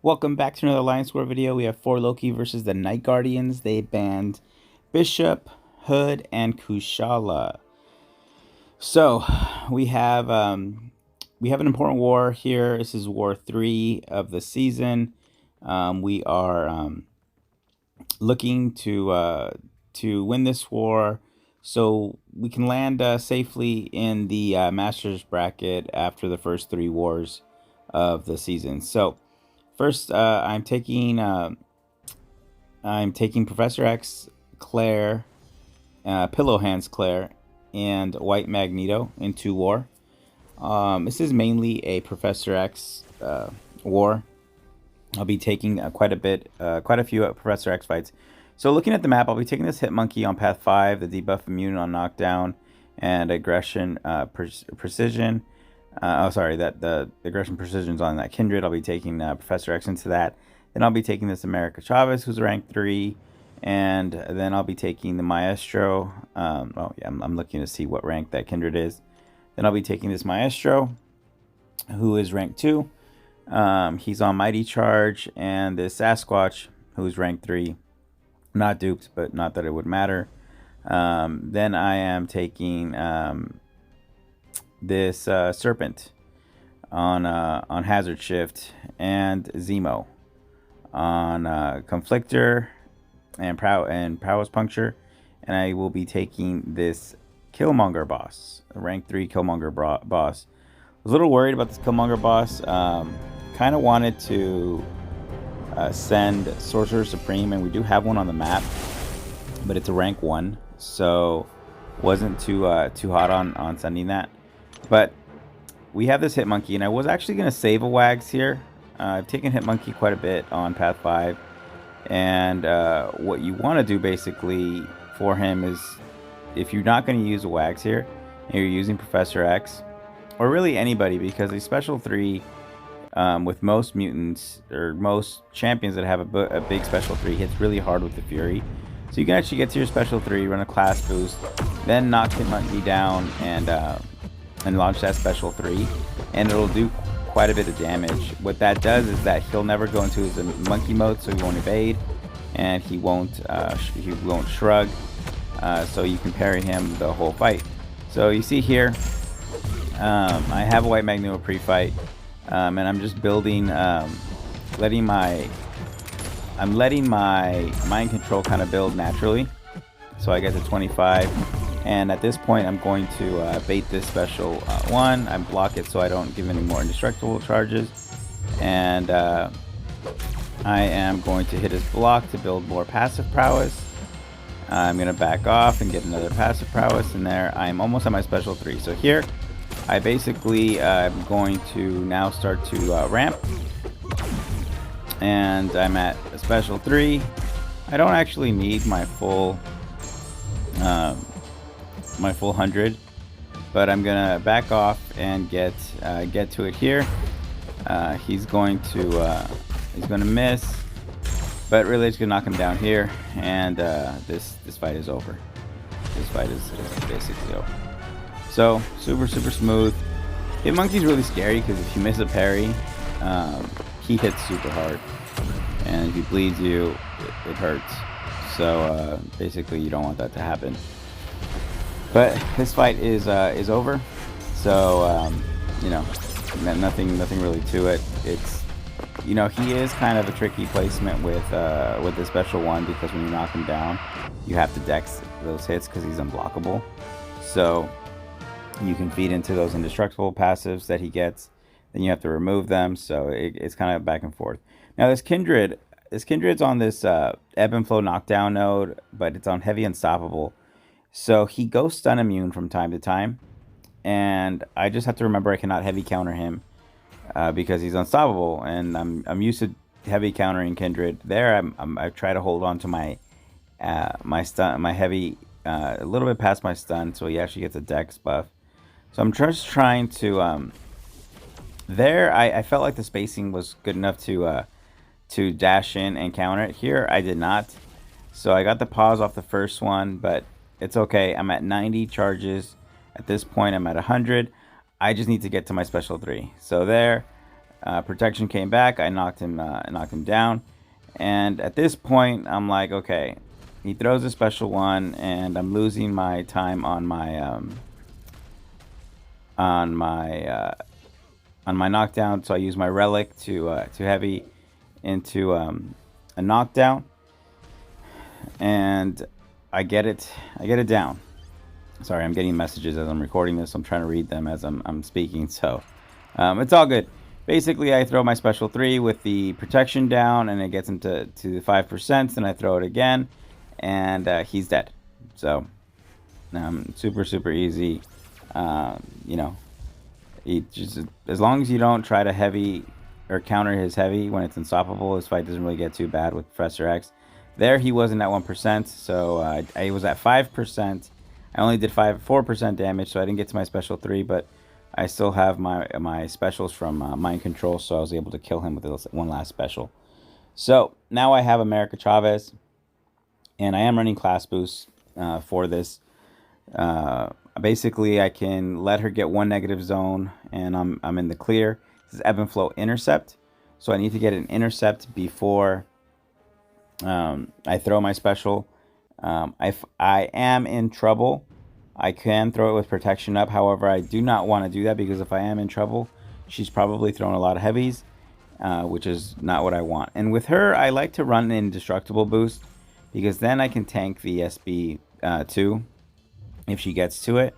Welcome back to another Alliance War video. We have 4 Loki versus the Night Guardians. They banned Bishop, Hood, and Kushala. So we have an important war here. This is War 3 of the season. We are looking to win this war, so we can land safely in the Masters bracket after the first 3 wars of the season. So first, I'm taking Professor X, Claire, Pillow Hands Claire, and White Magneto into war. This is mainly a Professor X war. I'll be taking quite a few Professor X fights. So looking at the map, I'll be taking this Hit Monkey on path 5, the debuff immune on knockdown, and aggression precision. The aggression precision's on that Kindred. I'll be taking Professor X into that. Then I'll be taking this America Chavez, who's rank 3. And then I'll be taking the Maestro. I'm looking to see what rank that Kindred is. Then I'll be taking this Maestro, who is rank 2. He's on Mighty Charge. And this Sasquatch, who's rank 3. Not duped, but not that it would matter. Then I am taking this Serpent on Hazard Shift, and Zemo on Conflictor and Prowess Puncture. And I will be taking this Killmonger boss, rank 3 Killmonger boss. I was a little worried about this Killmonger boss. Kind of wanted to send Sorcerer Supreme, and we do have one on the map, but it's a rank 1, so wasn't too hot on sending that. But we have this Hit Monkey, and I was actually going to save a Wags here. I've taken Hit Monkey quite a bit on path 5, and what you want to do basically for him is, if you're not going to use a Wags here, and you're using Professor X, or really anybody, because a special 3 with most mutants or most champions that have a big special 3 hits really hard with the Fury. So you can actually get to your special 3, run a class boost, then knock Hit Monkey down and launch that special 3, and it'll do quite a bit of damage. What that does is that he'll never go into his monkey mode, so he won't evade, and he won't shrug. So you can parry him the whole fight. So you see here, I have a White Magneto pre-fight. And I'm just building, letting my mind control kind of build naturally, so I get to 25. And at this point, I'm going to bait this special 1. I block it so I don't give any more indestructible charges, and I am going to hit his block to build more passive prowess. I'm going to back off and get another passive prowess in there. I'm almost at my special 3. So here, I basically am going to now start to ramp, and I'm at a special 3. I don't actually need my full 100, but I'm gonna back off and get to it here. He's going to miss, but really it's gonna knock him down here, and this fight is over. This fight is basically over. So super smooth. Hit Monkey's really scary because if you miss a parry, he hits super hard, and if he bleeds you, it hurts. So basically, you don't want that to happen. But this fight is over. So you know, nothing really to it. It's, you know, he is kind of a tricky placement with the special 1, because when you knock him down, you have to dex those hits because he's unblockable. So you can feed into those indestructible passives that he gets, then you have to remove them. So it's kind of back and forth. Now this Kindred's on this ebb and flow knockdown node, but it's on heavy unstoppable. So he goes stun immune from time to time, and I just have to remember I cannot heavy counter him because he's unstoppable, and I'm used to heavy countering Kindred. There I try to hold on to my heavy a little bit past my stun, so he actually gets a dex buff. So I'm just trying to I felt like the spacing was good enough to dash in and counter it. Here I did not, so I got the pause off the first one, but it's okay. I'm at 90 charges at this point. I'm at 100. I just need to get to my special 3. So there, Protection came back. I knocked him down. And at this point, I'm like, okay, he throws a special one, and I'm losing my time on my knockdown. So I use my relic to heavy into a knockdown, and I get it down. Sorry, I'm getting messages as I'm recording this. I'm trying to read them as I'm speaking, so it's all good. Basically, I throw my special 3 with the protection down, and it gets him to 5%. Then I throw it again, and he's dead. So super easy. You know, just as long as you don't try to heavy or counter his heavy when it's unstoppable, his fight doesn't really get too bad with Professor X. There, he wasn't at 1%, so I was at 5%. I only did 4% damage, so I didn't get to my special 3, but I still have my specials from Mind Control, so I was able to kill him with one last special. So now I have America Chavez, and I am running class boosts for this. Basically, I can let her get one negative zone, and I'm in the clear. This is Ebb and Flow Intercept, so I need to get an intercept before I throw my special. If I am in trouble, I can throw it with protection up. However, I do not want to do that, because if I am in trouble, she's probably throwing a lot of heavies, which is not what I want. And with her, I like to run an indestructible boost, because then I can tank the SB2 if she gets to it.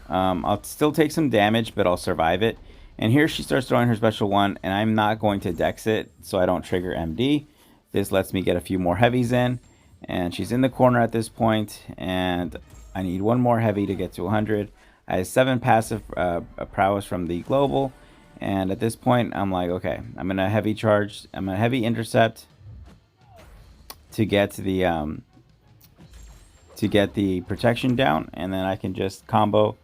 I'll still take some damage, but I'll survive it. And here she starts throwing her special 1, and I'm not going to dex it, so I don't trigger MD. This lets me get a few more heavies in, and she's in the corner at this point, and I need one more heavy to get to 100. I have 7 passive prowess from the global, and at this point, I'm like, okay, I'm gonna heavy charge. I'm gonna heavy intercept to get the protection down, and then I can just combo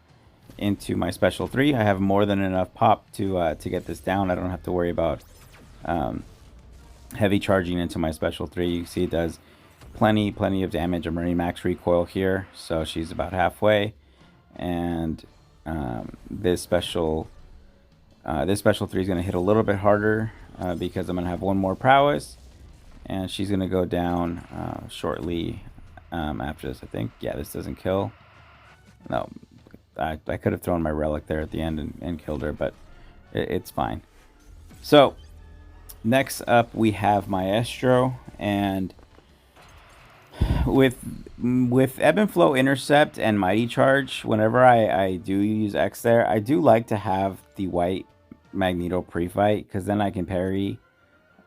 into my special 3. I have more than enough pop to get this down. I don't have to worry about heavy charging into my special 3. You see it does plenty of damage. I'm running max recoil here, so she's about halfway, and this special 3 is going to hit a little bit harder because I'm going to have one more prowess, and she's going to go down shortly after this, I think. Yeah, this doesn't kill. No, I could have thrown my relic there at the end and killed her, but it's fine. So next up, we have Maestro, and with Ebb and Flow Intercept and Mighty Charge, whenever I do use X there, I do like to have the white Magneto pre-fight, because then I can parry.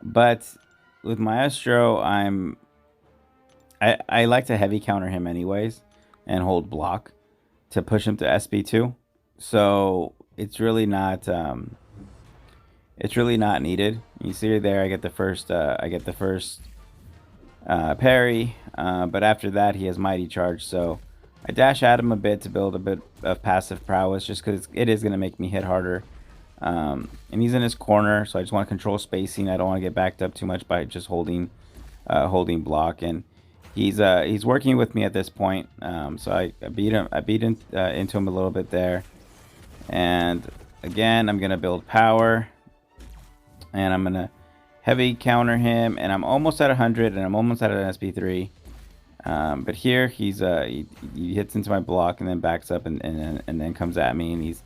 But with Maestro, I like to heavy counter him anyways and hold block to push him to SP2. So it's really not needed. You see her there. I get the first parry, but after that he has Mighty Charge, so I dash at him a bit to build a bit of passive prowess, just because it is going to make me hit harder. And he's in his corner, so I just want to control spacing. I don't want to get backed up too much by just holding block, and he's working with me at this point. So I beat into him a little bit there, and again I'm gonna build power, and I'm gonna heavy counter him, and I'm almost at 100, and I'm almost at an SP3. But here he hits into my block and then backs up and then comes at me, and he's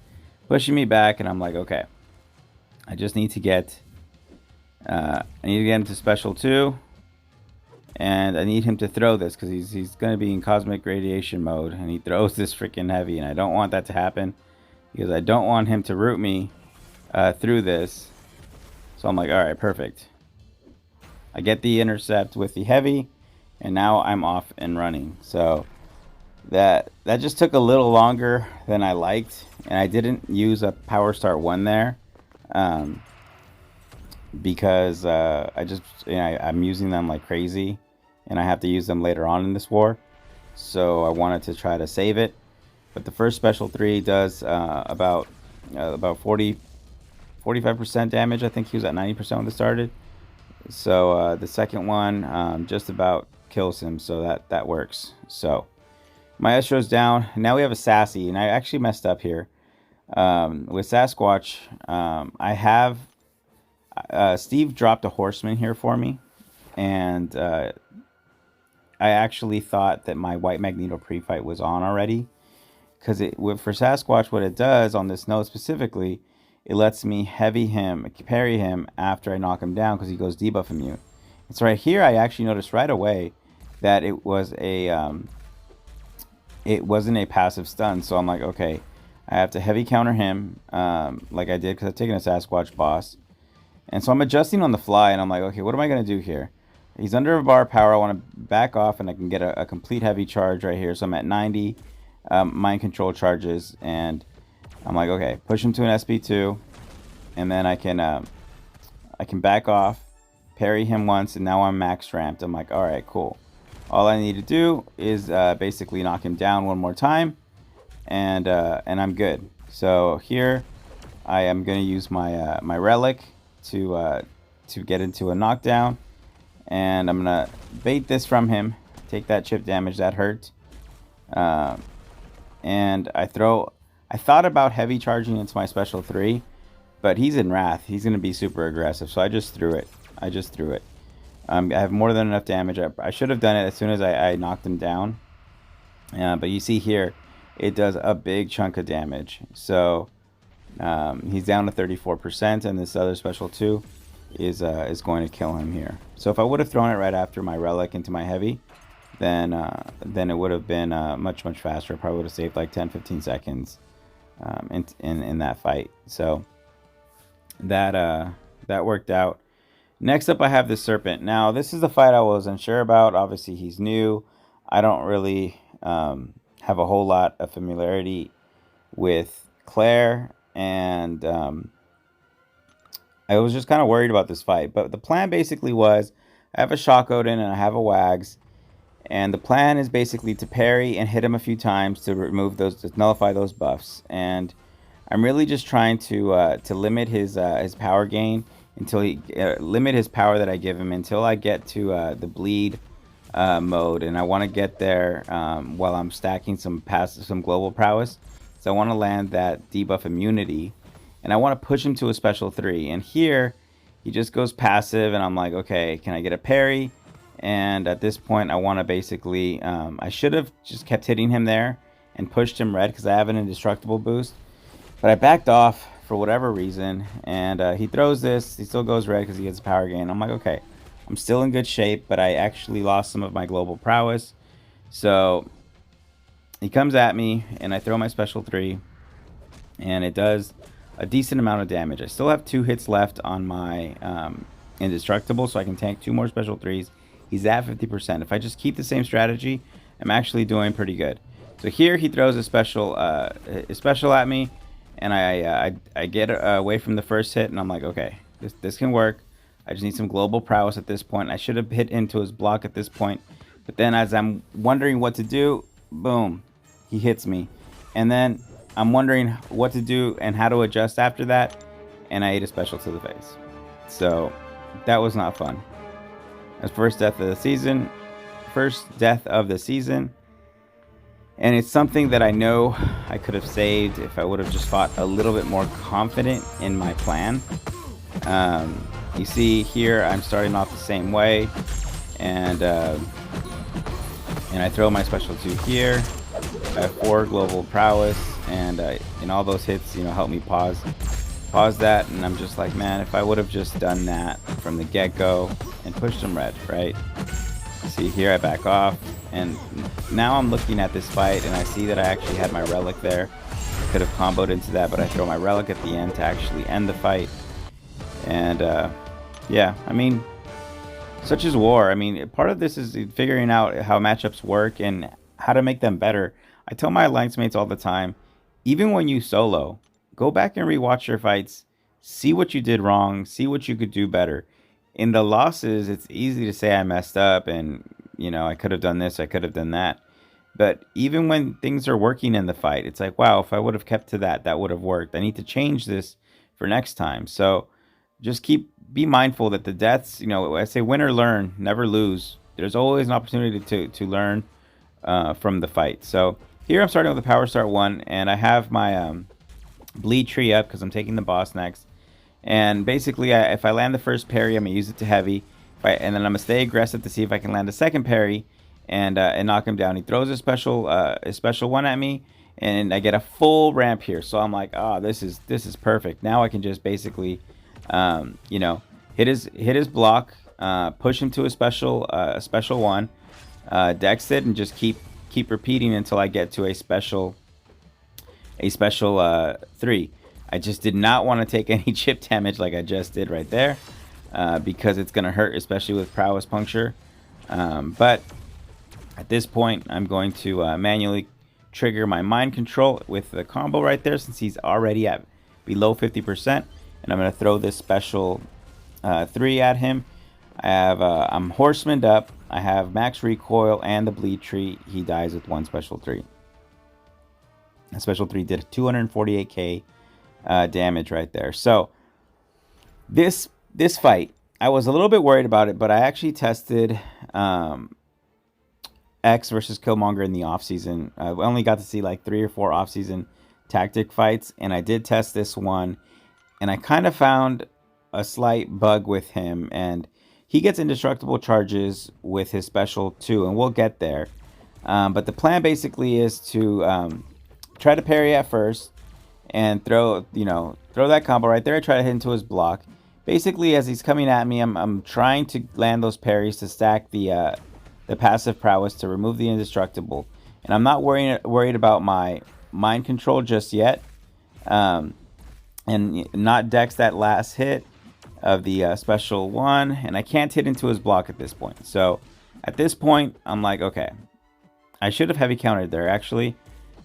pushing me back, and I'm like, okay, I just need to get him to special 2, and I need him to throw this, because he's going to be in cosmic radiation mode, and he throws this freaking heavy, and I don't want that to happen, because I don't want him to root me through this. So I'm like, all right, perfect. I get the intercept with the heavy, and now I'm off and running. So that just took a little longer than I liked, and I didn't use a power start 1 there, because I'm using them like crazy, and I have to use them later on in this war. So I wanted to try to save it. But the first special 3 does about 45% damage. I think he was at 90% when it started. So the second one just about kills him, so that works. So Maestro's down. Now we have a Sassy, and I actually messed up here. With Sasquatch, I have Steve dropped a horseman here for me, and I actually thought that my white Magneto pre-fight was on already, because for Sasquatch, what it does on this node specifically, it lets me parry him after I knock him down because he goes debuff immune. And so right here, I actually noticed right away that it wasn't a passive stun. So I'm like, okay, I have to heavy counter him, like I did because I've taken a Sasquatch boss. And so I'm adjusting on the fly, and I'm like, okay, what am I going to do here? He's under a bar of power. I want to back off, and I can get a complete heavy charge right here. So I'm at 90 mind control charges, and I'm like, okay, push him to an SP2, and then I can back off, parry him once, and now I'm max ramped. I'm like, all right, cool. All I need to do is basically knock him down one more time, and I'm good. So here, I am going to use my my relic to get into a knockdown, and I'm gonna bait this from him, take that chip damage that hurt, and I thought about heavy charging into my special 3, but he's in Wrath. He's gonna be super aggressive, so I just threw it. I have more than enough damage. I should have done it as soon as I knocked him down, but you see here, it does a big chunk of damage. So he's down to 34%, and this other special 2 is going to kill him here. So if I would have thrown it right after my relic into my heavy, then it would have been much faster. I probably would have saved like 10-15 seconds in that fight. So that worked out. Next up, I have the Serpent. Now this is the fight I was unsure about. Obviously he's new. I don't really have a whole lot of familiarity with Claire, and I was just kind of worried about this fight. But the plan basically was, I have a Shock Odin and I have a Wags, and the plan is basically to parry and hit him a few times to nullify those buffs. And I'm really just trying to limit his power gain until limit his power that I give him until I get to the bleed mode, and I want to get there while I'm stacking some global prowess. So I want to land that debuff immunity, and I want to push him to a special 3. And here he just goes passive, and I'm like, okay, can I get a parry? And at this point, I want to basically I should have just kept hitting him there and pushed him red because I have an indestructible boost, but I backed off for whatever reason, and he throws this. He still goes red because he gets a power gain. I'm like, okay, I'm still in good shape, but I actually lost some of my global prowess. So he comes at me, and I throw my special 3, and it does a decent amount of damage. I still have 2 hits left on my indestructible, so I can tank 2 more special 3s. He's at 50%. If I just keep the same strategy, I'm actually doing pretty good. So here he throws a special at me, and I get away from the first hit, and I'm like, okay, this can work. I just need some global prowess at this point. I should have hit into his block at this point, but then as I'm wondering what to do, boom, he hits me, and then I'm wondering what to do and how to adjust after that, and I ate a special to the face. So that was not fun. That's first death of the season, and it's something that I know I could have saved if I would have just fought a little bit more confident in my plan. You see here, I'm starting off the same way, and I throw my special 2 here. I have 4 global prowess, and in all those hits, help me pause that. And I'm just like, man, if I would have just done that from the get-go and pushed him red, right? See here, I back off, and now I'm looking at this fight, and I see that I actually had my relic there. I could have comboed into that, but I throw my relic at the end to actually end the fight. And yeah, I mean, such is war. I mean, part of this is figuring out how matchups work and how to make them better. I tell my alliance mates all the time, even when you solo, go back and rewatch your fights, see what you did wrong, see what you could do better. In the losses, it's easy to say I messed up and, I could have done this, I could have done that. But even when things are working in the fight, it's like, wow, if I would have kept to that, that would have worked. I need to change this for next time. So just be mindful that the deaths, I say win or learn, never lose. There's always an opportunity to learn from the fight. So here I'm starting with a power start 1, and I have my bleed tree up because I'm taking the boss next. And basically, if I land the first parry, I'm gonna use it to heavy, and then I'm gonna stay aggressive to see if I can land a second parry and knock him down. He throws a special one at me, and I get a full ramp here. So I'm like, oh, this is perfect. Now I can just basically, you know, hit his block, push him to a special one, dex it, and just keep repeating until I get to a special 3. I just did not want to take any chip damage like I just did right there, because it's going to hurt, especially with prowess puncture. But at this point, I'm going to manually trigger my mind control with the combo right there, since he's already at below 50%. And I'm going to throw this special 3 at him. I'm horsemaned up. I have max recoil and the bleed tree. He dies with one special 3. A special 3 did 248k damage right there. So this fight, I was a little bit worried about it, but I actually tested X versus Killmonger in the off season. I only got to see like 3 or 4 off season tactic fights, and I did test this one, and I kind of found a slight bug with him, and he gets indestructible charges with his special too, and we'll get there. But the plan basically is to try to parry at first and throw that combo right there. I try to hit into his block. Basically, as he's coming at me, I'm trying to land those parries to stack the passive prowess to remove the indestructible. And I'm not worried about my mind control just yet, and not dex that last hit of the special one. And I can't hit into his block at this point. So at this point, I'm like, okay, I should have heavy countered there actually.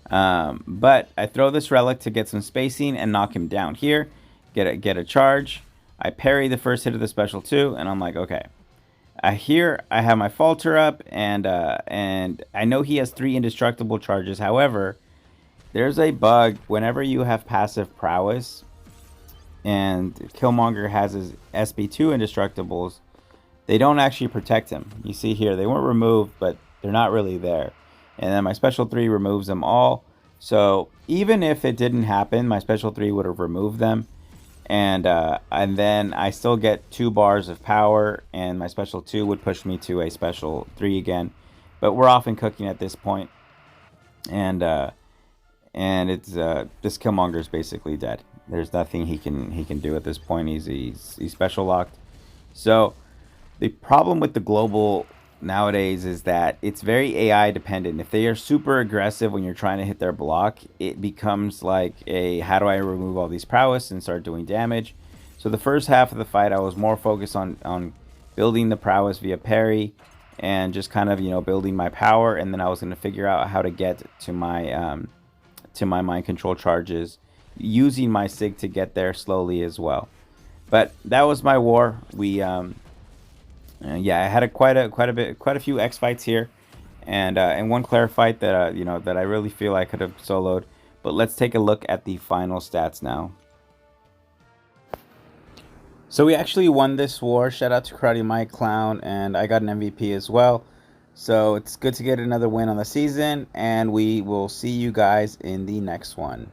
But I throw this relic to get some spacing and knock him down here, get a charge. I parry the first hit of the special 2, and I'm like, okay. Here I have my falter up, and I know he has 3 indestructible charges. However, there's a bug whenever you have passive prowess, and Killmonger has his SB2 indestructibles. They don't actually protect him. You see here, they weren't removed, but they're not really there. And then my special 3 removes them all. So even if it didn't happen, my special 3 would have removed them. And then I still get 2 bars of power, and my special 2 would push me to a special 3 again. But we're off and cooking at this point. And it's this Killmonger is basically dead. There's nothing he can do at this point. He's special locked. So the problem with the global nowadays is that it's very AI dependent. If they are super aggressive when you're trying to hit their block, it becomes like a how do I remove all these prowess and start doing damage. So the first half of the fight, I was more focused on building the prowess via parry and just kind of building my power, and then I was going to figure out how to get to my mind control charges using my sig to get there slowly as well. But that was my war. We yeah, I had quite a few X fights here, and one Claire fight that that I really feel I could have soloed. But let's take a look at the final stats now. So we actually won this war. Shout out to Karate Mike Clown, and I got an MVP as well. So it's good to get another win on the season, and we will see you guys in the next one.